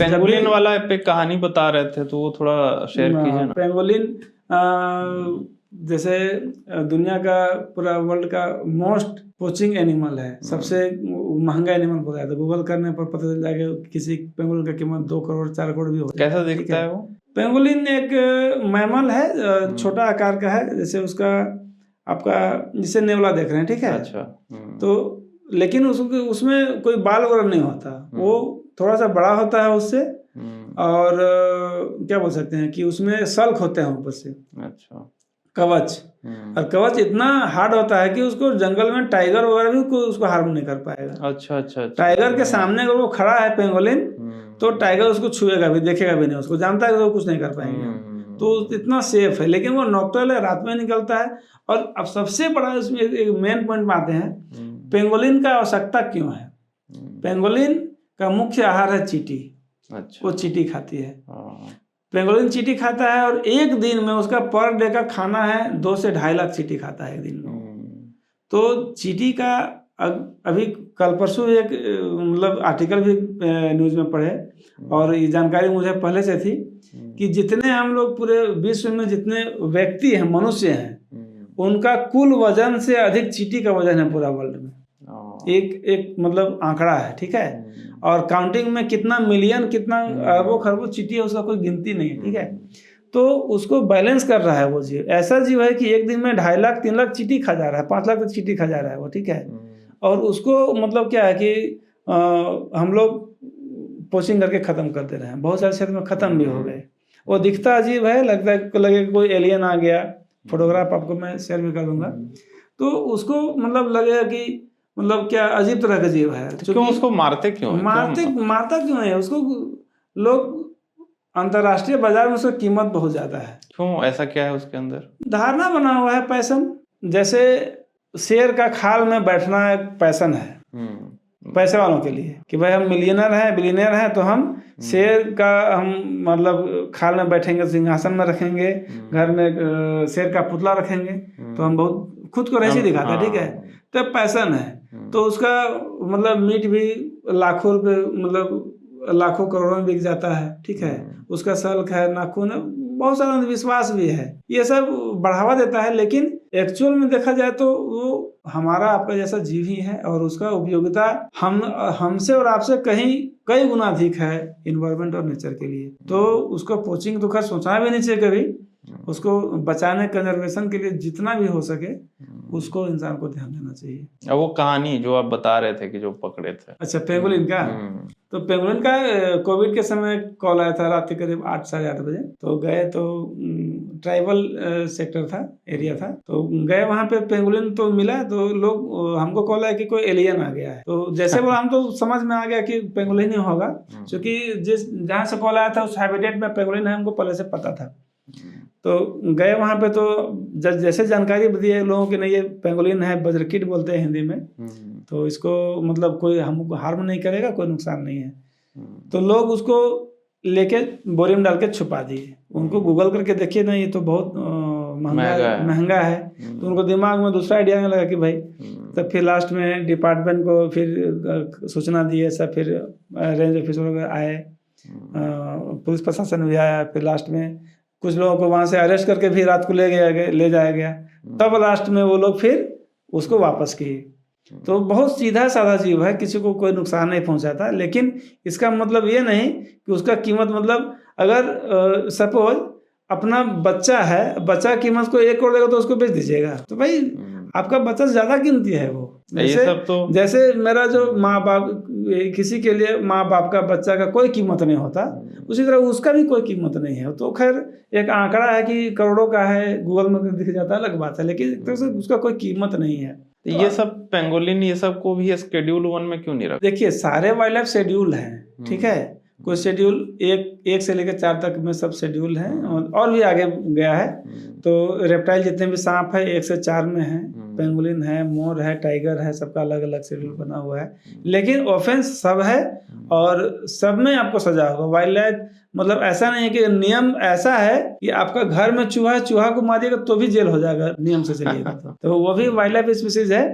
Pangolin वाला पे कहानी बता रहे थे, तो वो थोड़ा शेयर कीजिए ना। पेंगोलिन जैसे दुनिया का पूरा वर्ल्ड का मोस्ट पोचिंग एनिमल है, सबसे महंगा एनिमल बोला जाता है। गूगल करने पर पता चल जाएगा किसी पेंगोलिन का कीमत 2 करोड़ 4 करोड़ भी हो जाएगा। कैसा दिखता है वो? पेंगोलिन एक मैमल है, छोटा आकार का है, जैसे उसका आपका जिसे नेवला देख रहे हैं, ठीक है। अच्छा। तो लेकिन उसमें कोई बाल वगैरह नहीं होता, वो थोड़ा सा बड़ा होता है उससे, और क्या बोल सकते हैं कि उसमें सल्क होते हैं ऊपर से। अच्छा। कवच, और कवच इतना हार्ड होता है कि उसको जंगल में टाइगर वगैरह भी उसको हार्म नहीं कर पाएगा। अच्छा। टाइगर के सामने अगर वो खड़ा है पेंगोलिन, तो टाइगर उसको छुएगा भी, देखेगा भी नहीं, उसको जानता है कि वो कुछ नहीं कर पाएंगे। तो इतना सेफ है। लेकिन वो नॉक्टर्नल है, रात में निकलता है। और अब सबसे बड़ा इसमें एक मेन पॉइंट में आते हैं, पेंगोलिन का आवश्यकता क्यों है। पेंगोलिन का मुख्य आहार है चींटी। अच्छा। वो चींटी खाती है। पेंगोलिन चींटी खाता है, और एक दिन में उसका पर डे का खाना है 2 से 2.5 लाख चींटी खाता है एक दिन में। तो चींटी का अभी कल परसों एक मतलब आर्टिकल भी न्यूज में पढ़े, और ये जानकारी मुझे पहले से थी कि जितने हम लोग पूरे विश्व में जितने व्यक्ति हैं, मनुष्य हैं, उनका कुल वजन से अधिक चींटी का वजन है पूरा वर्ल्ड में। एक मतलब आंकड़ा है, ठीक है। और काउंटिंग में कितना मिलियन, कितना अरबों खरबों चींटी है, उसका कोई गिनती नहीं है, ठीक है। तो उसको बैलेंस कर रहा है वो जीव। ऐसा जीव है कि एक दिन में 2.5 लाख 3 लाख चींटी खा जा रहा है, 5 लाख तक चींटी खा जा रहा है वो, ठीक है। और उसको मतलब क्या है कि हम लोग पोचिंग करके खत्म कर दे रहे हैं, बहुत सारे क्षेत्र में खत्म भी हो गए। वो दिखता अजीब है, लगता है लगे कोई एलियन आ गया। फोटोग्राफ आपको मैं शेयर भी कर दूंगा, तो उसको मतलब लगेगा कि मतलब क्या अजीब तरह का जीव है। तो क्यों उसको मारते क्यों है? मारता क्यों है उसको? लोग अंतरराष्ट्रीय बाजार में उसकी कीमत बहुत ज्यादा है। क्यों, ऐसा क्या है उसके अंदर? धारणा बना हुआ है, पैशन। जैसे शेर का खाल में बैठना एक पैशन है पैसे वालों के लिए, कि भाई हम मिलियनर हैं, बिलियनर हैं, तो हम शेर का हम मतलब खाल में बैठेंगे, सिंहासन में रखेंगे, घर में शेर का पुतला रखेंगे, तो हम बहुत खुद को ऐसे दिखाते हैं, ठीक है। तो पैशन है, तो उसका मतलब मीट भी लाखों रुपए, मतलब लाखों करोड़ों में बिक जाता है, ठीक है। उसका सल्क है, नाखून है, बहुत सारा अंधविश्वास भी है, ये सब बढ़ावा देता है। लेकिन एक्चुअल में देखा जाए तो वो हमारा आपका जैसा जीव ही है, और उसका उपयोगिता हमसे और आपसे कई गुना अधिक है इन्वायरमेंट और नेचर के लिए। तो उसको पोचिंग तो खैर सोचना भी नहीं चाहिए कभी। उसको बचाने, कंजर्वेशन के लिए जितना भी हो सके उसको इंसान को ध्यान देना चाहिए। अब वो कहानी जो आप बता रहे थे कि जो पकड़े थे, अच्छा, पेंगोलिन का। तो पेंगोलिन का कोविड के समय कॉल आया था रात के करीब 8 साढ़े 8 बजे। तो गए, तो ट्राइबल सेक्टर था, एरिया था, तो गए वहाँ पे। पेंगोलिन तो मिला, तो लोग हमको कॉल आया कि कोई एलियन आ गया है। तो जैसे बोला, हम तो समझ में आ गया कि पेंगोलिन ही होगा, क्योंकि जहाँ से कॉल आया था उस हैबिटेट में पेंगोलिन है, हमको पहले से पता था। तो गए वहाँ पे, तो जैसे जानकारी दी है लोगों की, नहीं ये पेंगोलिन है, बजरकीट बोलते हैं हिंदी में, तो इसको मतलब कोई हमको हार्म नहीं करेगा, कोई नुकसान नहीं है। तो लोग उसको लेके बोरी में डाल के छुपा दिए। उनको गूगल करके देखिए ना, ये तो बहुत महंगा है। तो उनको दिमाग में दूसरा आइडिया लगा कि भाई, तब फिर लास्ट में डिपार्टमेंट को फिर सूचना दिए सब, फिर रेंज ऑफिसर वगैरह आए, पुलिस प्रशासन भी आया। फिर लास्ट में कुछ लोगों को वहां से अरेस्ट करके भी रात को ले जाया गया। तब लास्ट में वो लोग फिर उसको वापस किए। तो बहुत सीधा साधा जीव है, किसी को कोई नुकसान नहीं पहुंचाता। लेकिन इसका मतलब ये नहीं कि उसका कीमत, मतलब अगर सपोज अपना बच्चा है, बच्चा कीमत को 1 करोड़ देगा तो उसको बेच दीजिएगा, तो भाई आपका बच्चा ज्यादा कीमती है वो। जैसे मेरा जो माँ बाप, किसी के लिए माँ बाप का बच्चा का कोई कीमत नहीं होता, उसी तरह उसका भी कोई कीमत नहीं है। तो खैर एक आंकड़ा है कि करोड़ों का है, गूगल में दिख जाता है, अलग बात है, लेकिन एक तरह से उसका कोई कीमत नहीं है। तो ये सब पेंगोलिन, ये सब को भी शेड्यूल 1 में क्यों नहीं रखा? देखिए, सारे वाइल्ड लाइफ शेड्यूल हैं, ठीक है। कोई शेड्यूल 1 से लेकर 4 तक में सब शेड्यूल हैं, और भी आगे गया है। तो रेप्टाइल जितने भी सांप है 1 से 4 में है, पेंगोलिन है, मोर है, टाइगर है, सबका अलग अलग शेड्यूल बना हुआ है। लेकिन ऑफेंस सब है, और सब में आपको सजा होगा। वाइल्ड लाइफ मतलब ऐसा नहीं है कि नियम ऐसा है कि आपका घर में चूहा को मारिएगा तो भी जेल हो जाएगा, नियम से चलिएगा तो वो भी वाइल्ड लाइफ स्पीशीज है।